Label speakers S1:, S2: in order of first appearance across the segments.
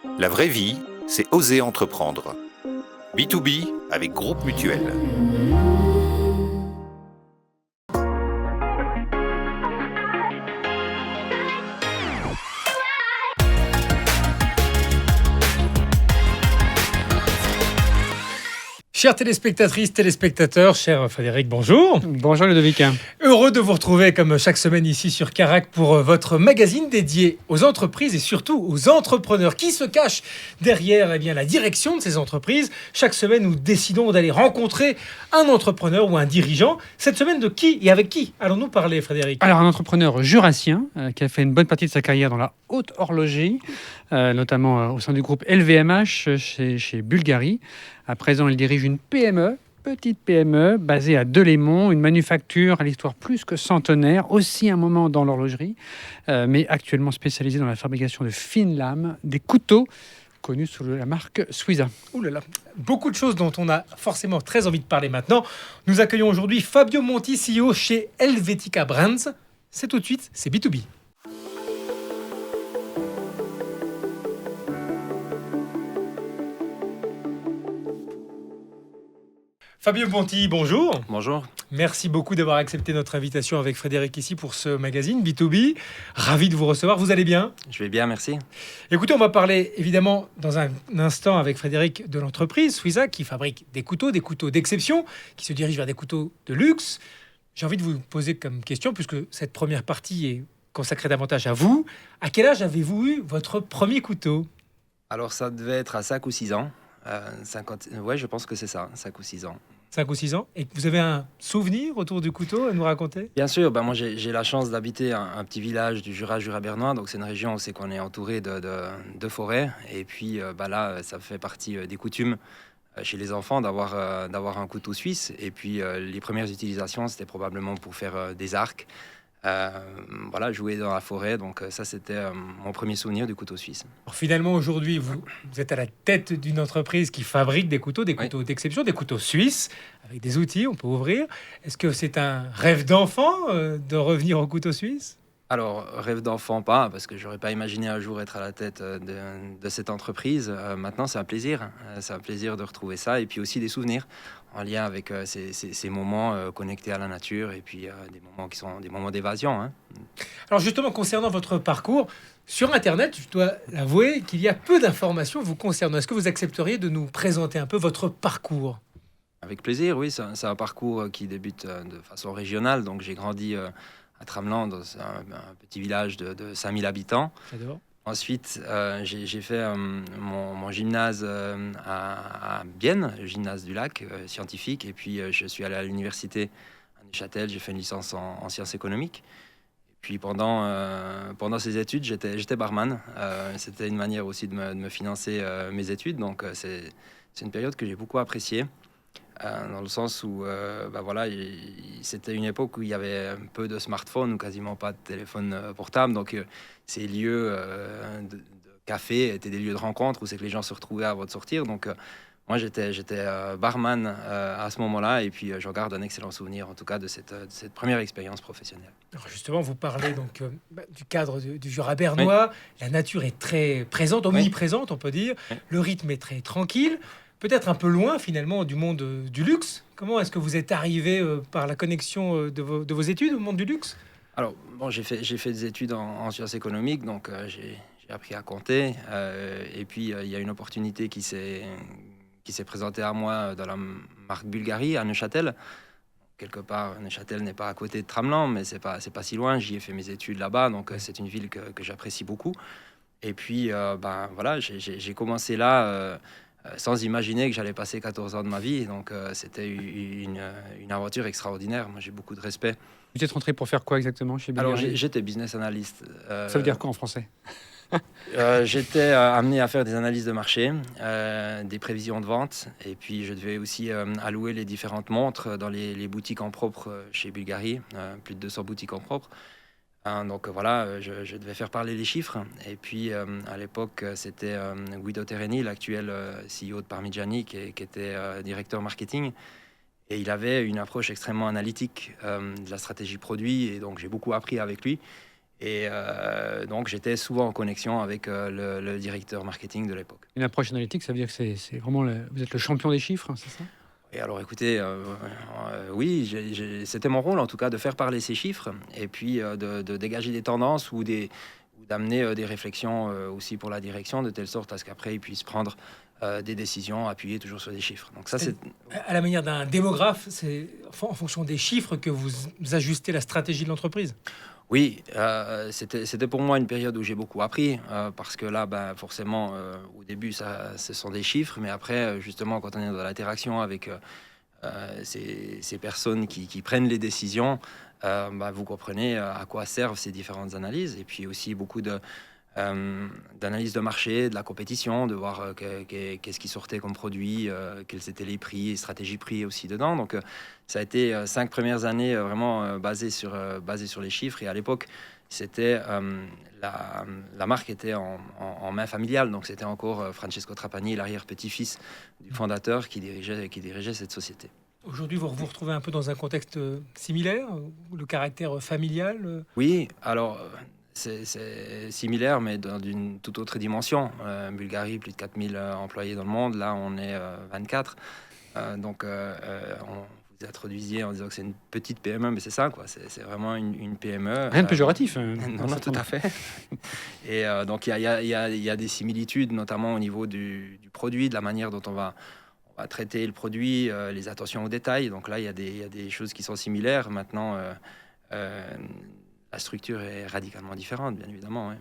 S1: La vraie vie, c'est oser entreprendre. B2B avec Groupe Mutuel.
S2: Chères téléspectatrices, téléspectateurs, cher Frédéric, bonjour.
S3: Bonjour Ludovic.
S2: Heureux de vous retrouver comme chaque semaine ici sur Carac pour votre magazine dédié aux entreprises et surtout aux entrepreneurs qui se cachent derrière la direction de ces entreprises. Chaque semaine, nous décidons d'aller rencontrer un entrepreneur ou un dirigeant. Cette semaine, de qui et avec qui allons-nous parler, Frédéric ?
S3: Alors un entrepreneur jurassien qui a fait une bonne partie de sa carrière dans la haute horlogerie, notamment au sein du groupe LVMH chez Bulgari. À présent, il dirige une PME, petite PME, basée à Delémont, une manufacture à l'histoire plus que centenaire, aussi un moment dans l'horlogerie, mais actuellement spécialisée dans la fabrication de fines lames, des couteaux, connus sous la marque Suiza.
S2: Ouh là là, beaucoup de choses dont on a forcément très envie de parler maintenant. Nous accueillons aujourd'hui Fabio Monti, CEO chez Helvetica Brands. C'est tout de suite, c'est B2B. Fabio Monti, bonjour.
S4: Bonjour.
S2: Merci beaucoup d'avoir accepté notre invitation avec Frédéric ici pour ce magazine B2B. Ravi de vous recevoir. Vous allez bien ?
S4: Je vais bien, merci.
S2: Écoutez, on va parler évidemment dans un instant avec Frédéric de l'entreprise Suiza qui fabrique des couteaux d'exception, qui se dirige vers des couteaux de luxe. J'ai envie de vous poser comme question, puisque cette première partie est consacrée davantage à vous. À quel âge avez-vous eu votre premier couteau ?
S4: Alors, ça devait être à 5 ou 6 ans. 50... Ouais, je pense que c'est ça, 5 ou 6 ans.
S2: 5 ou 6 ans. Et vous avez un souvenir autour du couteau à nous raconter ?
S4: Bien sûr, moi j'ai la chance d'habiter un petit village du Jura bernois, donc c'est une région où c'est qu'on est entouré de forêts. Et puis là, ça fait partie des coutumes chez les enfants d'avoir un couteau suisse. Et puis les premières utilisations, c'était probablement pour faire des arcs. Jouer dans la forêt, donc ça c'était mon premier souvenir du couteau suisse.
S2: Alors finalement aujourd'hui vous êtes à la tête d'une entreprise qui fabrique des couteaux d'exception, des couteaux suisses avec des outils, on peut ouvrir. Est-ce que c'est un rêve d'enfant de revenir au couteau suisse ?
S4: Alors, rêve d'enfant, pas, parce que j'aurais pas imaginé un jour être à la tête de cette entreprise. Maintenant, c'est un plaisir. C'est un plaisir de retrouver ça et puis aussi des souvenirs en lien avec ces moments connectés à la nature et puis des moments qui sont des moments d'évasion. Hein.
S2: Alors justement, concernant votre parcours, sur Internet, je dois l'avouer qu'il y a peu d'informations vous concernant. Est-ce que vous accepteriez de nous présenter un peu votre parcours ?
S4: Avec plaisir, oui. C'est un parcours qui débute de façon régionale. Donc, j'ai grandi à Tramelan, dans un petit village de 5000 habitants.
S2: J'adore.
S4: Ensuite, j'ai fait mon gymnase à Bienne, le gymnase du lac, scientifique. Et puis, je suis allé à l'université à Neuchâtel. J'ai fait une licence en sciences économiques. Et puis, pendant ces études, j'étais barman. C'était une manière aussi de me financer mes études. Donc, c'est une période que j'ai beaucoup appréciée. Dans le sens où c'était une époque où il y avait un peu de smartphones ou quasiment pas de téléphone portable. Donc, ces lieux de café étaient des lieux de rencontre où c'est que les gens se retrouvaient avant de sortir. Donc, moi, j'étais barman à ce moment-là. Et puis, j'en garde un excellent souvenir, en tout cas, de cette première expérience professionnelle.
S2: Alors justement, vous parlez donc du cadre du Jura bernois. Oui. La nature est très présente, omniprésente, on peut dire. Oui. Le rythme est très tranquille. Peut-être un peu loin finalement du monde du luxe. Comment est-ce que vous êtes arrivé par la connexion de vos études au monde du luxe ?
S4: Alors, j'ai fait des études en sciences économiques, donc j'ai appris à compter. Et puis, il y a une opportunité qui s'est présentée à moi dans la marque Bulgari à Neuchâtel. Quelque part, Neuchâtel n'est pas à côté de Tramelan, mais c'est pas si loin. J'y ai fait mes études là-bas, donc c'est une ville que j'apprécie beaucoup. Et puis, j'ai commencé là... sans imaginer que j'allais passer 14 ans de ma vie. Donc, c'était une aventure extraordinaire. Moi, j'ai beaucoup de respect.
S3: Vous êtes rentré pour faire quoi exactement chez Bulgari ?
S4: Alors, j'étais business analyst.
S3: Ça veut dire quoi en français ?
S4: J'étais amené à faire des analyses de marché, des prévisions de vente. Et puis, je devais aussi allouer les différentes montres dans les boutiques en propre chez Bulgari. Plus de 200 boutiques en propre. Donc voilà, je devais faire parler les chiffres. Et puis à l'époque, c'était Guido Terreni, l'actuel CEO de Parmigiani, qui était directeur marketing. Et il avait une approche extrêmement analytique de la stratégie produit. Et donc j'ai beaucoup appris avec lui. Et donc, j'étais souvent en connexion avec le directeur marketing de l'époque.
S3: Une approche analytique, ça veut dire que c'est vraiment vous êtes le champion des chiffres, hein, c'est ça?
S4: Et alors, écoutez, oui, c'était mon rôle en tout cas de faire parler ces chiffres et puis de dégager des tendances ou d'amener des réflexions aussi pour la direction de telle sorte à ce qu'après ils puissent prendre des décisions appuyées toujours sur des chiffres. Donc ça, c'est
S2: À la manière d'un démographe, c'est en fonction des chiffres que vous ajustez la stratégie de l'entreprise.
S4: oui, c'était pour moi une période où j'ai beaucoup appris parce que là, ben, forcément, au début, ce sont des chiffres, mais après, justement, quand on est dans l'interaction avec ces personnes qui prennent les décisions, ben, vous comprenez à quoi servent ces différentes analyses et puis aussi beaucoup d'analyse de marché, de la compétition, de voir qu'est-ce qui sortait comme produit, quels étaient les prix et stratégies prix aussi dedans. Donc, ça a été 5 premières années vraiment basées sur les chiffres. Et à l'époque, c'était la marque était en main familiale. Donc, c'était encore Francesco Trapani, l'arrière-petit-fils du fondateur, qui dirigeait cette société.
S2: Aujourd'hui, vous vous retrouvez un peu dans un contexte similaire, où le caractère familial.
S4: Oui, alors c'est similaire, mais dans une toute autre dimension. Bulgarie, plus de 4000 employés dans le monde. Là, on est 24. Donc, vous introduisiez en disant que c'est une petite PME, mais c'est ça, quoi. C'est vraiment une PME.
S3: Rien de péjoratif.
S4: Non, non, tout à fait. Et donc, il y a des similitudes, notamment au niveau du produit, de la manière dont on va traiter le produit, les attentions aux détails. Donc là, il y a des choses qui sont similaires. Maintenant, la structure est radicalement différente, bien évidemment. Ouais.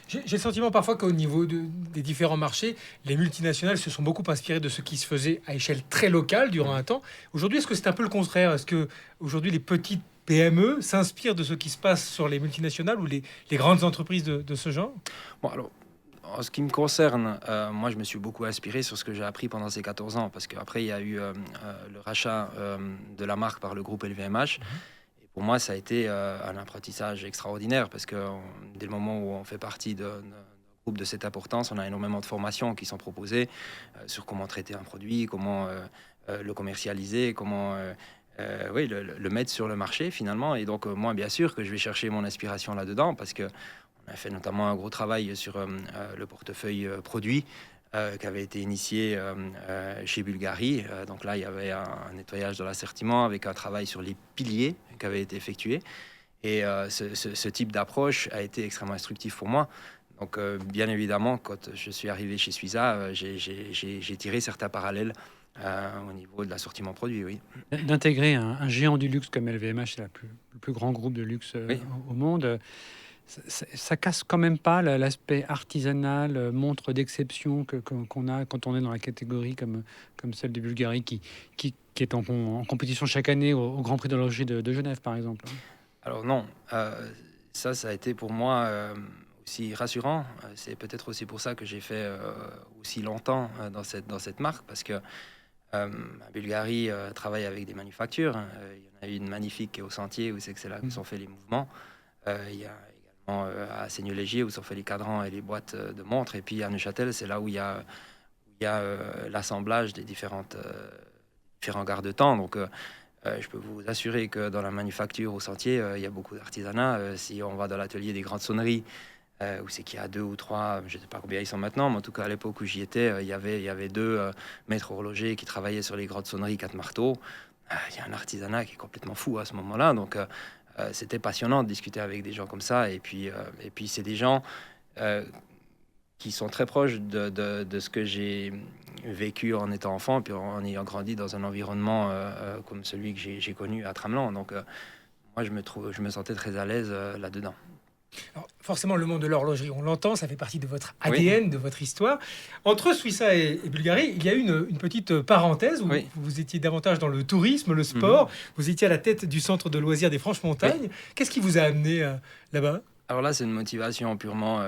S2: J'ai le sentiment parfois qu'au niveau des différents marchés, les multinationales se sont beaucoup inspirées de ce qui se faisait à échelle très locale durant un temps. Aujourd'hui, est-ce que c'est un peu le contraire? Est-ce que aujourd'hui les petites PME s'inspirent de ce qui se passe sur les multinationales ou les grandes entreprises de ce genre?
S4: Bon, alors, en ce qui me concerne, moi, je me suis beaucoup inspiré sur ce que j'ai appris pendant ces 14 ans, parce qu'après, il y a eu le rachat de la marque par le groupe LVMH. Et pour moi, ça a été un apprentissage extraordinaire, parce que dès le moment où on fait partie d'un groupe de cette importance, on a énormément de formations qui sont proposées sur comment traiter un produit, comment le commercialiser, comment oui, le mettre sur le marché, finalement. Et donc, moi, bien sûr que je vais chercher mon inspiration là-dedans, parce que on a fait notamment un gros travail sur le portefeuille produit qui avait été initié chez Bulgarie. Donc là, il y avait un nettoyage de l'assortiment avec un travail sur les piliers qui avait été effectué. Et ce type d'approche a été extrêmement instructif pour moi. Donc, bien évidemment, quand je suis arrivé chez Suiza, j'ai tiré certains parallèles au niveau de l'assortiment produit, oui.
S3: D'intégrer un géant du luxe comme LVMH, c'est le plus grand groupe de luxe
S4: Oui.
S3: au monde. Ça casse quand même pas l'aspect artisanal, montre d'exception qu'on a quand on est dans la catégorie comme celle de Bulgarie qui est en compétition chaque année au Grand Prix d'horlogerie de Genève, par exemple.
S4: Alors non, ça a été pour moi aussi rassurant. C'est peut-être aussi pour ça que j'ai fait aussi longtemps dans cette marque, parce que Bulgarie travaille avec des manufactures. Il y en a une magnifique qui est au Sentier, où c'est que c'est là que sont faits les mouvements. Il y a également à Seigneur-Légier, où sont faits les cadrans et les boîtes de montres. Et puis à Neuchâtel, c'est là où il y a l'assemblage des différents garde-temps. Donc je peux vous assurer que dans la manufacture au Sentier, il y a beaucoup d'artisanat. Si on va dans l'atelier des grandes sonneries, où c'est qu'il y a 2 ou 3, je ne sais pas combien ils sont maintenant, mais en tout cas à l'époque où j'y étais, il y avait 2 maîtres horlogers qui travaillaient sur les grandes sonneries 4 marteaux. Il y a un artisanat qui est complètement fou à ce moment-là. Donc c'était passionnant de discuter avec des gens comme ça. Et puis c'est des gens qui sont très proches de ce que j'ai vécu en étant enfant, puis en ayant grandi dans un environnement comme celui que j'ai connu à Tramelan. Donc moi, je me sentais très à l'aise là-dedans.
S2: Alors, forcément, le monde de l'horlogerie, on l'entend, ça fait partie de votre ADN, de votre histoire. Entre Suiza et Bulgarie, il y a eu une petite parenthèse où vous étiez davantage dans le tourisme, le sport. Vous étiez à la tête du centre de loisirs des Franches-Montagnes. Qu'est-ce qui vous a amené là-bas?
S4: Alors là, c'est une motivation purement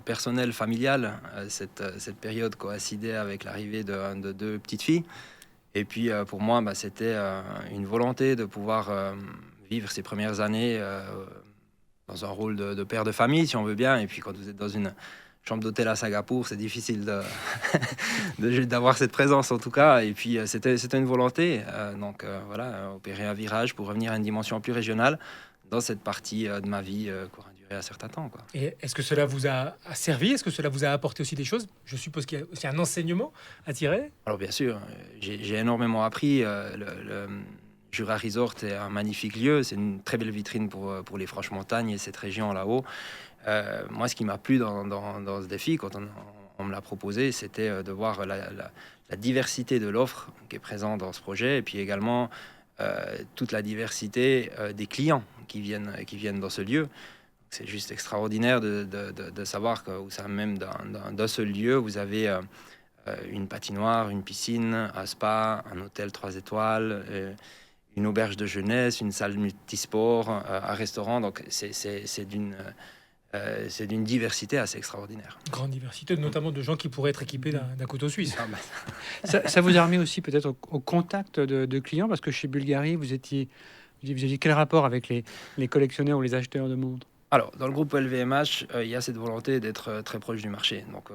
S4: personnelle, familiale. Cette période coïncidait avec l'arrivée de 2 petites filles. Et puis, pour moi, c'était une volonté de pouvoir vivre ces premières années dans un rôle de père de famille, si on veut bien. Et puis, quand vous êtes dans une chambre d'hôtel à Singapour, c'est difficile d'avoir cette présence, en tout cas. Et puis, c'était une volonté. Donc, voilà, opérer un virage pour revenir à une dimension plus régionale dans cette partie de ma vie courant. un certain temps, quoi.
S2: Et est-ce que cela vous a servi? Est-ce que cela vous a apporté aussi des choses? Je suppose qu'il y a aussi un enseignement à tirer.
S4: Alors bien sûr, j'ai énormément appris. Le Jura Resort est un magnifique lieu, c'est une très belle vitrine pour les Franches-Montagnes et cette région là-haut. Moi, ce qui m'a plu dans ce défi, quand on me l'a proposé, c'était de voir la diversité de l'offre qui est présente dans ce projet, et puis également toute la diversité des clients qui viennent dans ce lieu. C'est juste extraordinaire de savoir que au sein même d'un seul lieu, vous avez une patinoire, une piscine, un spa, un hôtel 3 étoiles, une auberge de jeunesse, une salle multisport, un restaurant. Donc c'est d'une diversité assez extraordinaire.
S2: Grande diversité, notamment de gens qui pourraient être équipés d'un couteau suisse.
S3: Ça vous a remis aussi peut-être au contact de clients, parce que chez Bulgari, vous aviez quel rapport avec les collectionneurs ou les acheteurs de montres?
S4: Alors, dans le groupe LVMH, il y a cette volonté d'être très proche du marché. Donc,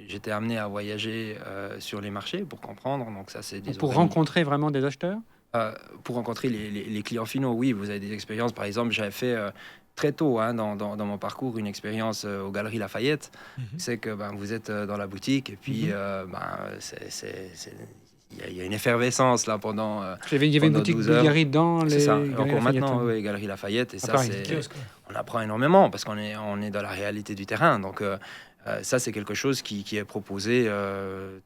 S4: j'étais amené à voyager sur les marchés pour comprendre. Donc, ça, c'est
S3: Pour rencontrer vraiment des acheteurs?
S4: Pour rencontrer les clients finaux, oui. Vous avez des expériences. Par exemple, j'avais fait très tôt dans mon parcours une expérience aux Galeries Lafayette. C'est que vous êtes dans la boutique et puis il y a une effervescence là pendant.
S3: Il y avait une boutique Bulgari dans les.
S4: C'est ça.
S3: Galeries
S4: Encore
S3: Lafayette.
S4: maintenant, oui, Galeries Lafayette. Et ça,
S3: Paris.
S4: on apprend énormément parce qu'on est dans la réalité du terrain. Donc, ça, c'est quelque chose qui est proposé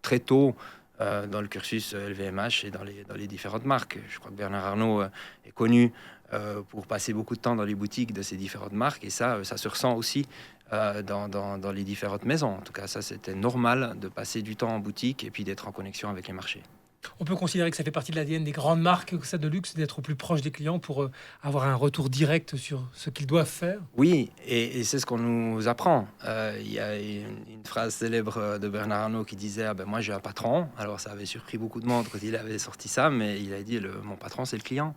S4: très tôt dans le cursus LVMH et dans les différentes marques. Je crois que Bernard Arnault est connu pour passer beaucoup de temps dans les boutiques de ces différentes marques. Et ça se ressent aussi dans les différentes maisons. En tout cas, ça, c'était normal de passer du temps en boutique et puis d'être en connexion avec les marchés.
S2: On peut considérer que ça fait partie de l'ADN des grandes marques ça de luxe, d'être au plus proche des clients pour avoir un retour direct sur ce qu'ils doivent faire.
S4: Oui, et c'est ce qu'on nous apprend. Il y a une phrase célèbre de Bernard Arnault qui disait moi j'ai un patron. Alors ça avait surpris beaucoup de monde quand il avait sorti ça, mais il a dit mon patron c'est le client.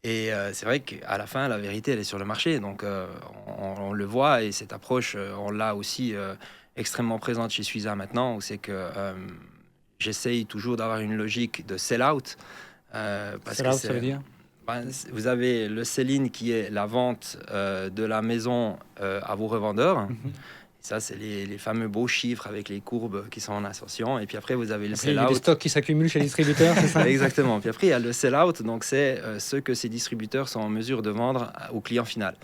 S4: Et c'est vrai qu'à la fin la vérité elle est sur le marché. Donc on le voit, et cette approche on l'a aussi extrêmement présente chez Suiza maintenant, où c'est que j'essaye toujours d'avoir une logique de sell-out.
S3: Sell-out, ça veut dire
S4: vous avez le sell-in qui est la vente de la maison à vos revendeurs. Ça, c'est les fameux beaux chiffres avec les courbes qui sont en ascension. Et puis après, vous avez le sell-out.
S3: Il y a des stocks qui s'accumulent chez les distributeurs, c'est ça?
S4: Exactement. Puis après, il y a le sell-out. Donc, c'est ce que ces distributeurs sont en mesure de vendre au client final.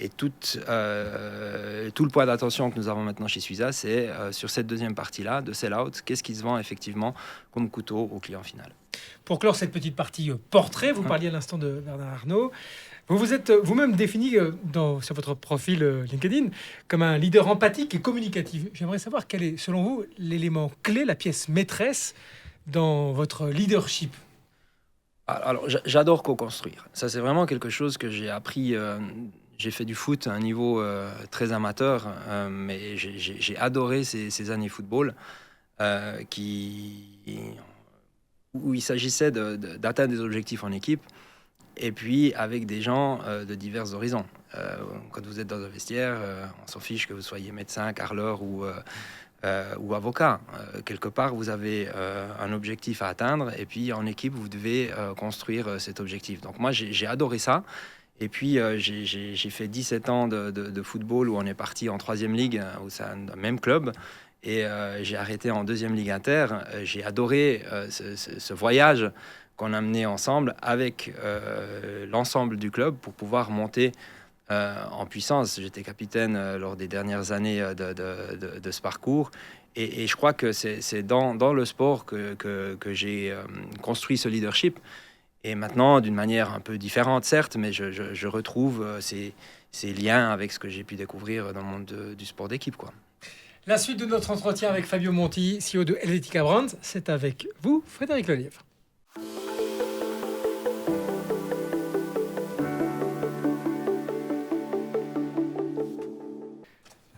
S4: Et tout le point d'attention que nous avons maintenant chez Suiza, c'est sur cette deuxième partie-là, de sell-out, qu'est-ce qui se vend effectivement comme couteau au client final.
S2: Pour clore cette petite partie portrait, vous parliez à l'instant de Bernard Arnault. Vous vous êtes vous-même défini sur votre profil LinkedIn comme un leader empathique et communicatif. J'aimerais savoir quel est, selon vous, l'élément clé, la pièce maîtresse dans votre leadership.
S4: Alors, j'adore co-construire. Ça, c'est vraiment quelque chose que j'ai appris. J'ai fait du foot à un niveau très amateur, mais j'ai adoré ces années football où il s'agissait d'atteindre des objectifs en équipe, et puis avec des gens de divers horizons. Quand vous êtes dans un vestiaire, on s'en fiche que vous soyez médecin, carreleur ou avocat. Quelque part, vous avez un objectif à atteindre, et puis en équipe, vous devez construire cet objectif. Donc moi, j'ai adoré ça. Et puis, j'ai fait 17 ans de football où on est parti en 3e ligue au sein d'un même club. Et j'ai arrêté en 2e ligue inter. J'ai adoré ce voyage qu'on a mené ensemble avec l'ensemble du club pour pouvoir monter en puissance. J'étais capitaine lors des dernières années de ce parcours. Et je crois que c'est dans le sport que j'ai construit ce leadership. Et maintenant, d'une manière un peu différente, certes, mais je retrouve ces liens avec ce que j'ai pu découvrir dans le monde du sport d'équipe, quoi.
S2: La suite de notre entretien avec Fabio Monti, CEO de Helvetica Brands, c'est avec vous, Frédéric Lelièvre.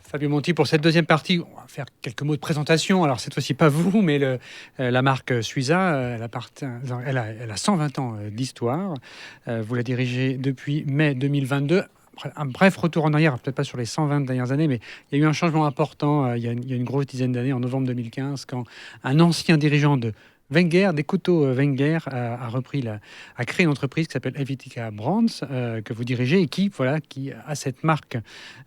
S3: Fabio Monti, pour cette deuxième partie, on va faire quelques mots de présentation. Alors cette fois-ci pas vous, mais la marque Suiza, elle a 120 ans d'histoire. Vous la dirigez depuis mai 2022. Un bref retour en arrière, peut-être pas sur les 120 dernières années, mais il y a eu un changement important il y a une grosse dizaine d'années, en novembre 2015, quand un ancien dirigeant de Wenger, des couteaux Wenger, a créé une entreprise qui s'appelle Helvetica Brands, que vous dirigez et qui a cette marque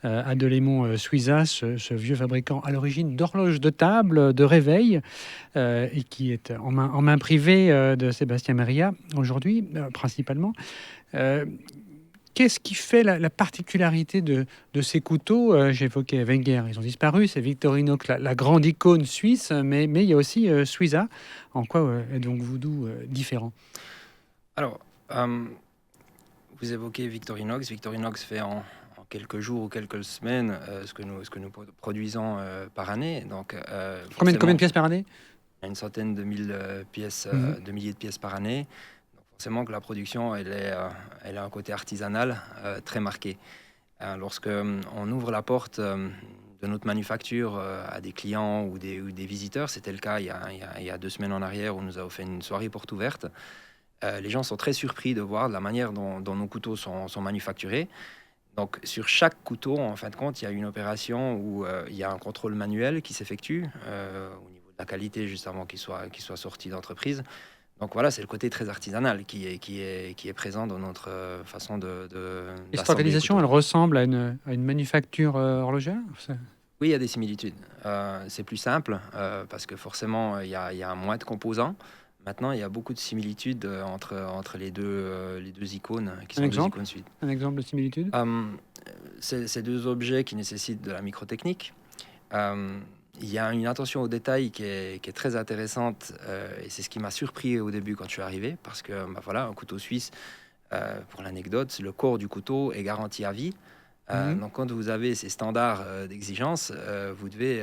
S3: à Delémont Suiza, ce vieux fabricant à l'origine d'horloges de table, de réveil, et qui est en main privée de Sébastien Maria aujourd'hui, principalement. Qu'est-ce qui fait la particularité de ces couteaux? J'évoquais Wenger, ils ont disparu. C'est Victorinox, la grande icône suisse, mais il y a aussi Suiza. En quoi est donc Voodoo différent?
S4: Alors, vous évoquez Victorinox. Victorinox fait en quelques jours ou quelques semaines ce que nous produisons par année. Donc,
S3: Combien de pièces par année?
S4: une centaine de pièces, de milliers de pièces par année. Forcément que la production, elle a un côté artisanal très marqué. Lorsque on ouvre la porte de notre manufacture à des clients ou des visiteurs, c'était le cas il y a 2 semaines en arrière où nous avons fait une soirée porte ouverte. Les gens sont très surpris de voir la manière dont nos couteaux sont manufacturés. Donc sur chaque couteau, en fin de compte, il y a une opération où il y a un contrôle manuel qui s'effectue au niveau de la qualité juste avant qu'il soit sorti d'entreprise. Donc voilà, c'est le côté très artisanal qui est présent dans notre façon de
S3: Et cette organisation, elle ressemble à une manufacture horlogère?
S4: Oui, il y a des similitudes. C'est plus simple parce que forcément, il y a moins de composants. Maintenant, il y a beaucoup de similitudes entre les deux icônes qui sont deux icônes suites.
S3: Un exemple de similitude?
S4: C'est 2 objets qui nécessitent de la microtechnique. Il y a une attention au détail qui est très intéressante et c'est ce qui m'a surpris au début quand je suis arrivé parce que un couteau suisse, pour l'anecdote, le corps du couteau est garanti à vie. Donc quand vous avez ces standards d'exigence, vous devez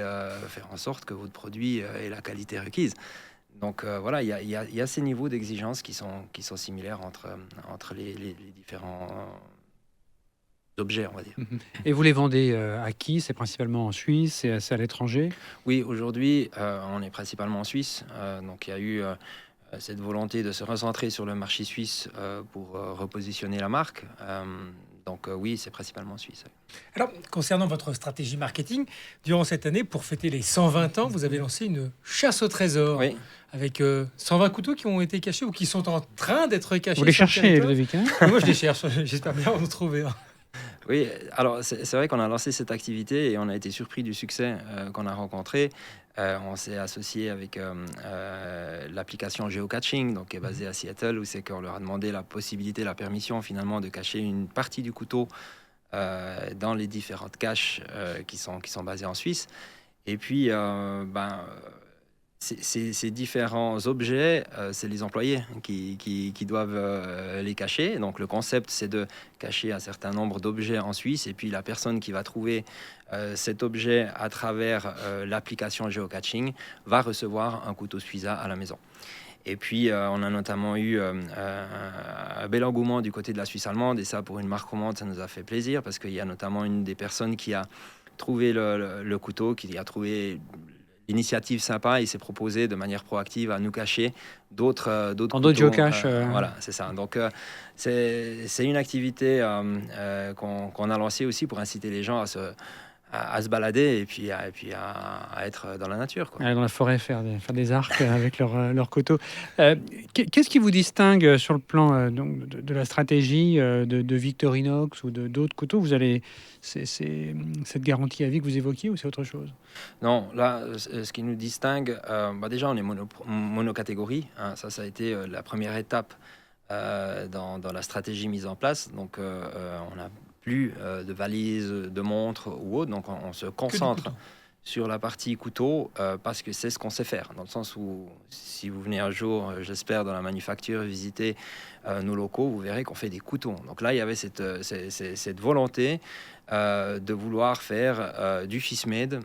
S4: faire en sorte que votre produit ait la qualité requise. Donc il y a ces niveaux d'exigence qui sont similaires entre les différents objets, on va dire.
S3: Et vous les vendez à qui? C'est principalement en Suisse, c'est à l'étranger?
S4: Oui, aujourd'hui, on est principalement en Suisse. Donc il y a eu cette volonté de se recentrer sur le marché suisse pour repositionner la marque. Donc oui, c'est principalement en Suisse.
S2: Alors, concernant votre stratégie marketing, durant cette année, pour fêter les 120 ans, vous avez lancé une chasse au trésor.
S4: Oui.
S2: Avec 120 couteaux qui ont été cachés ou qui sont en train d'être cachés.
S3: Vous les cherchez, Ludovic, hein?
S2: Moi, je les cherche. J'espère bien en trouver un.
S4: Oui, alors c'est vrai qu'on a lancé cette activité et on a été surpris du succès qu'on a rencontré. On s'est associé avec l'application Geocaching, donc qui est basée à Seattle, où c'est qu'on leur a demandé la possibilité, la permission finalement de cacher une partie du couteau dans les différentes caches qui sont basées en Suisse. Et puis, ces différents objets, c'est les employés qui doivent les cacher. Donc le concept, c'est de cacher un certain nombre d'objets en Suisse. Et puis la personne qui va trouver cet objet à travers l'application Geocaching va recevoir un couteau Suiza à la maison. Et puis, on a notamment eu un bel engouement du côté de la Suisse allemande. Et ça, pour une marque romande, ça nous a fait plaisir parce qu'il y a notamment une des personnes qui a trouvé le couteau, qui a trouvé l'initiative sympa. Il s'est proposé de manière proactive à nous cacher d'autres couteaux.
S3: Geocache.
S4: Voilà, c'est ça. Donc, c'est une activité qu'on a lancée aussi pour inciter les gens à se balader et puis à être dans la nature, quoi.
S3: Aller dans la forêt faire des arcs avec leurs couteaux. Qu'est-ce qui vous distingue sur le plan donc de la stratégie de Victorinox ou d'autres couteaux? Vous allez c'est cette garantie à vie que vous évoquiez ou c'est autre chose?
S4: Non, là, ce qui nous distingue, déjà, on est monocatégorie. Hein, ça a été la première étape dans la stratégie mise en place. Donc, on n'a plus de valises, de montres ou autre. Donc, on se concentre sur la partie couteau parce que c'est ce qu'on sait faire. Dans le sens où, si vous venez un jour, j'espère, dans la manufacture, visiter nos locaux, vous verrez qu'on fait des couteaux. Donc là, il y avait cette volonté de vouloir faire du fist-made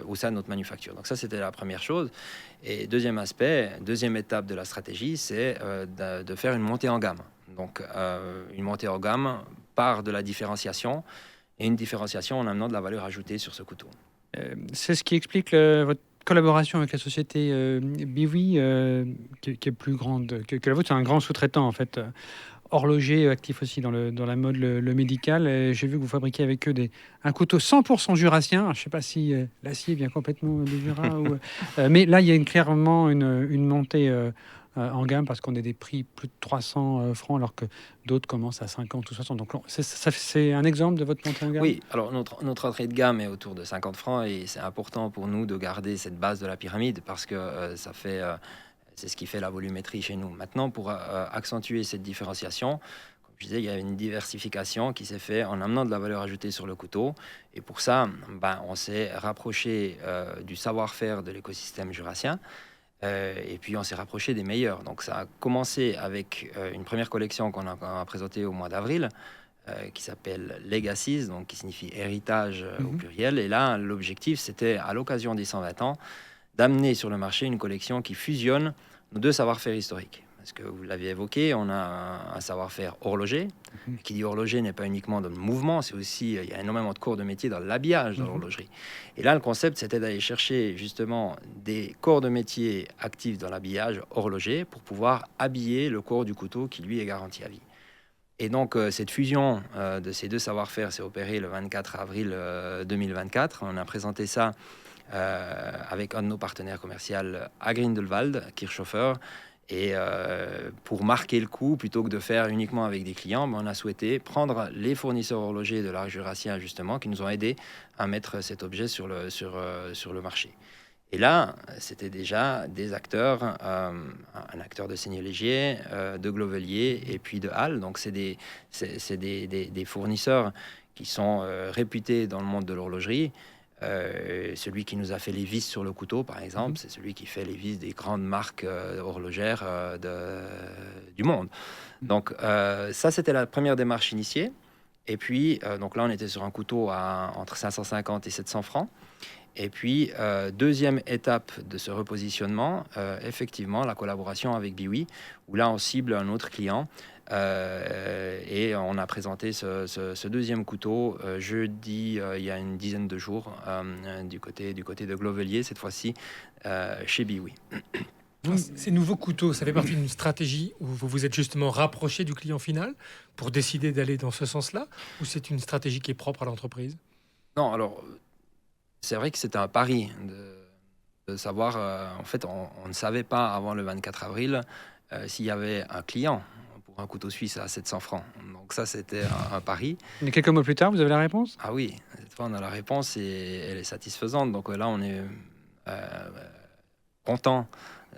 S4: au sein de notre manufacture. Donc ça, c'était la première chose. Et deuxième aspect, deuxième étape de la stratégie, c'est de faire une montée en gamme. Donc une montée en gamme part de la différenciation et une différenciation en amenant de la valeur ajoutée sur ce couteau.
S3: C'est ce qui explique votre collaboration avec la société Biwi, qui est plus grande que la vôtre. C'est un grand sous-traitant en fait horloger actif aussi dans la mode, le médical. Et j'ai vu que vous fabriquez avec eux un couteau 100% jurassien. Alors, je ne sais pas si l'acier vient complètement du Jura, mais là, il y a clairement une montée en gamme parce qu'on a des prix plus de 300 francs alors que d'autres commencent à 50 ou 60. Donc, c'est un exemple de votre montée en gamme?
S4: Oui, alors notre entrée de gamme est autour de 50 francs et c'est important pour nous de garder cette base de la pyramide parce que c'est ce qui fait la volumétrie chez nous. Maintenant, pour accentuer cette différenciation, comme je disais, il y a une diversification qui s'est faite en amenant de la valeur ajoutée sur le couteau. Et pour ça, on s'est rapproché du savoir-faire de l'écosystème jurassien. Et puis on s'est rapproché des meilleurs. Donc ça a commencé avec une première collection qu'on a présentée au mois d'avril, qui s'appelle Legacies, donc qui signifie héritage au pluriel. Et là, l'objectif, c'était à l'occasion des 120 ans, d'amener sur le marché une collection qui fusionne nos deux savoir-faire historiques. Parce que vous l'aviez évoqué, on a un savoir-faire horloger. Qui dit horloger n'est pas uniquement dans le mouvement, c'est aussi, il y a énormément de corps de métier dans l'habillage de l'horlogerie. Et là, le concept, c'était d'aller chercher justement des corps de métier actifs dans l'habillage horloger pour pouvoir habiller le corps du couteau qui, lui, est garanti à vie. Et donc, cette fusion de ces deux savoir-faire s'est opérée le 24 avril 2024. On a présenté ça avec un de nos partenaires commerciaux à Grindelwald, Kirchhofer. Et pour marquer le coup, plutôt que de faire uniquement avec des clients, on a souhaité prendre les fournisseurs horlogers de l'art jurassien, justement, qui nous ont aidés à mettre cet objet sur le marché. Et là, c'était déjà des acteurs, un acteur de Seigneur-Légier, de Glovelier et puis de Halle. Donc, c'est des fournisseurs qui sont réputés dans le monde de l'horlogerie. Celui qui nous a fait les vis sur le couteau, par exemple, c'est celui qui fait les vis des grandes marques horlogères du monde. Donc ça, c'était la première démarche initiée. Et puis, donc là, on était sur un couteau entre 550 et 700 francs. Et puis, deuxième étape de ce repositionnement, effectivement, la collaboration avec Biwi, où là, on cible un autre client. Et on a présenté ce deuxième couteau jeudi, il y a une dizaine de jours, du côté de Glovelier, cette fois-ci, chez Biwi.
S2: Ces nouveaux couteaux, ça fait partie d'une stratégie où vous vous êtes justement rapproché du client final pour décider d'aller dans ce sens-là, ou c'est une stratégie qui est propre à l'entreprise?
S4: Non, alors, c'est vrai que c'était un pari de savoir, en fait, on ne savait pas avant le 24 avril s'il y avait un client pour un couteau suisse à 700 francs. Donc ça, c'était un pari.
S3: Mais quelques mois plus tard, vous avez la réponse?
S4: Ah oui, cette fois, on a la réponse et elle est satisfaisante. Donc là, on est content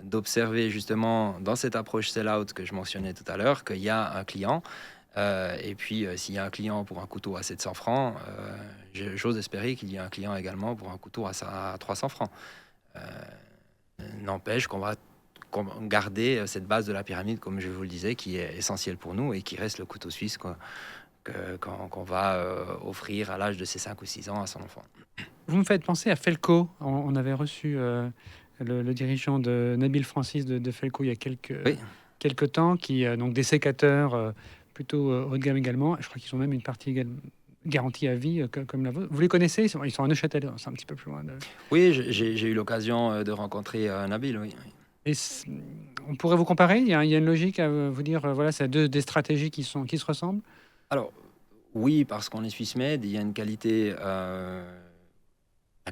S4: d'observer justement dans cette approche sell-out que je mentionnais tout à l'heure qu'il y a un client. Et puis, s'il y a un client pour un couteau à 700 francs, j'ose espérer qu'il y a un client également pour un couteau à 300 francs. N'empêche qu'on va garder cette base de la pyramide, comme je vous le disais, qui est essentielle pour nous et qui reste le couteau suisse qu'on va offrir à l'âge de ses 5 ou 6 ans à son enfant.
S3: Vous me faites penser à Felco. On avait reçu le dirigeant de Nabil Francis de Felco il y a quelques temps, qui donc des sécateurs plutôt haut de gamme également. Je crois qu'ils ont même une partie garantie à vie comme la vôtre. Vous les connaissez? Ils sont à Neuchâtel, c'est un petit peu plus loin.
S4: Oui, j'ai eu l'occasion de rencontrer Nabil, oui.
S3: Et on pourrait vous comparer? Il y a une logique à vous dire, voilà, c'est des stratégies qui se ressemblent?
S4: Alors, oui, parce qu'on est Swissmed, il y a une qualité... la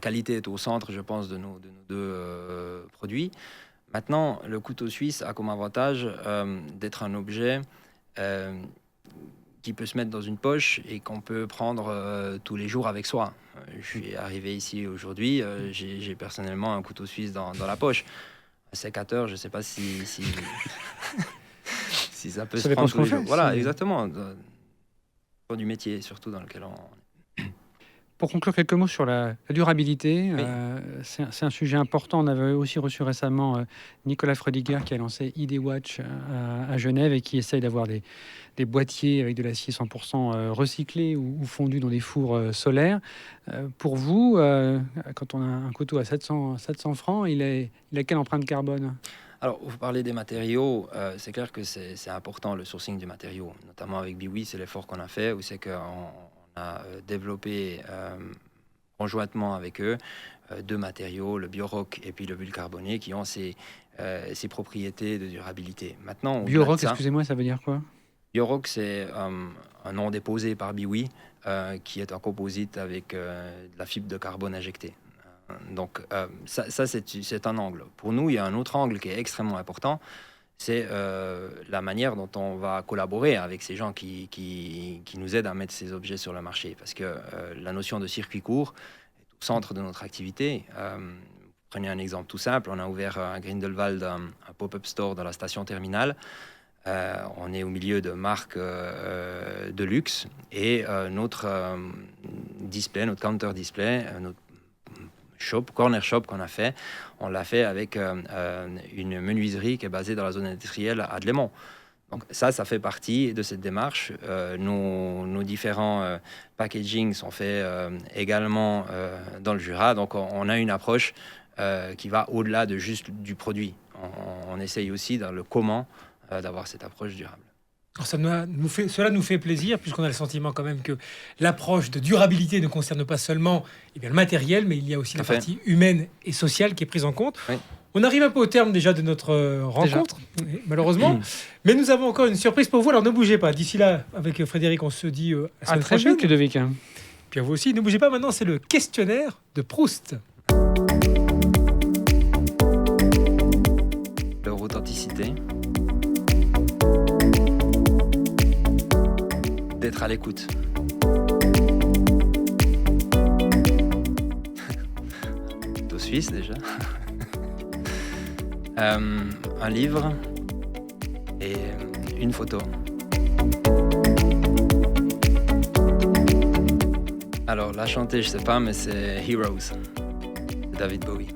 S4: qualité est au centre, je pense, de nos deux produits. Maintenant, le couteau suisse a comme avantage d'être un objet qui peut se mettre dans une poche et qu'on peut prendre tous les jours avec soi. Je suis arrivé ici aujourd'hui, j'ai personnellement un couteau suisse dans la poche. Un sécateur, je ne sais pas si si ça peut se prendre tous les jours. Voilà, exactement. Pour du métier, surtout dans lequel on...
S3: Pour conclure, quelques mots sur la durabilité.
S4: Oui.
S3: C'est un sujet important. On avait aussi reçu récemment Nicolas Freudiger qui a lancé ID Watch à Genève et qui essaye d'avoir des boîtiers avec de l'acier 100% recyclé ou fondu dans des fours solaires. Pour vous, quand on a un couteau à 700 francs, il a quelle empreinte carbone?
S4: Alors, vous parlez des matériaux, c'est clair que c'est important le sourcing du matériau, notamment avec Biwi, c'est l'effort qu'on a fait, où c'est qu'on a développé conjointement avec eux deux matériaux, le Bioroc et puis le bulle carboné, qui ont ces propriétés de durabilité. Maintenant,
S3: Bioroc, excusez-moi, ça veut dire quoi?
S4: Biorock, c'est un nom déposé par Biwi, qui est un composite avec de la fibre de carbone injectée. Donc ça c'est un angle. Pour nous, il y a un autre angle qui est extrêmement important, c'est la manière dont on va collaborer avec ces gens qui nous aident à mettre ces objets sur le marché. Parce que la notion de circuit court est au centre de notre activité. Prenez un exemple tout simple, on a ouvert à Grindelwald un pop-up store dans la station terminale. On est au milieu de marques de luxe et notre display, notre counter display, notre corner shop qu'on a fait, on l'a fait avec une menuiserie qui est basée dans la zone industrielle à Adlémont. Donc ça fait partie de cette démarche. Nos différents packaging sont faits également dans le Jura. Donc on a une approche qui va au-delà de juste du produit. On essaye aussi dans le comment d'avoir cette approche durable.
S2: Alors cela nous fait plaisir, puisqu'on a le sentiment quand même que l'approche de durabilité ne concerne pas seulement le matériel, mais il y a aussi la partie humaine et sociale qui est prise en compte. Oui. On arrive un peu au terme déjà de notre rencontre, malheureusement. Mais nous avons encore une surprise pour vous, alors ne bougez pas. D'ici là, avec Frédéric, on se dit à la semaine prochaine.
S3: Vite, Ludovic.
S2: Puis à vous aussi, ne bougez pas maintenant, c'est le questionnaire de Proust.
S4: Leur authenticité. D'être à l'écoute. Plutôt suisse déjà. Un livre et une photo. Alors la chanter, je sais pas, mais c'est Heroes de David Bowie.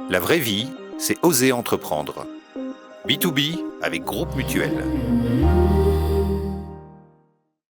S1: La vraie vie, c'est oser entreprendre. B2B avec Groupe Mutuel.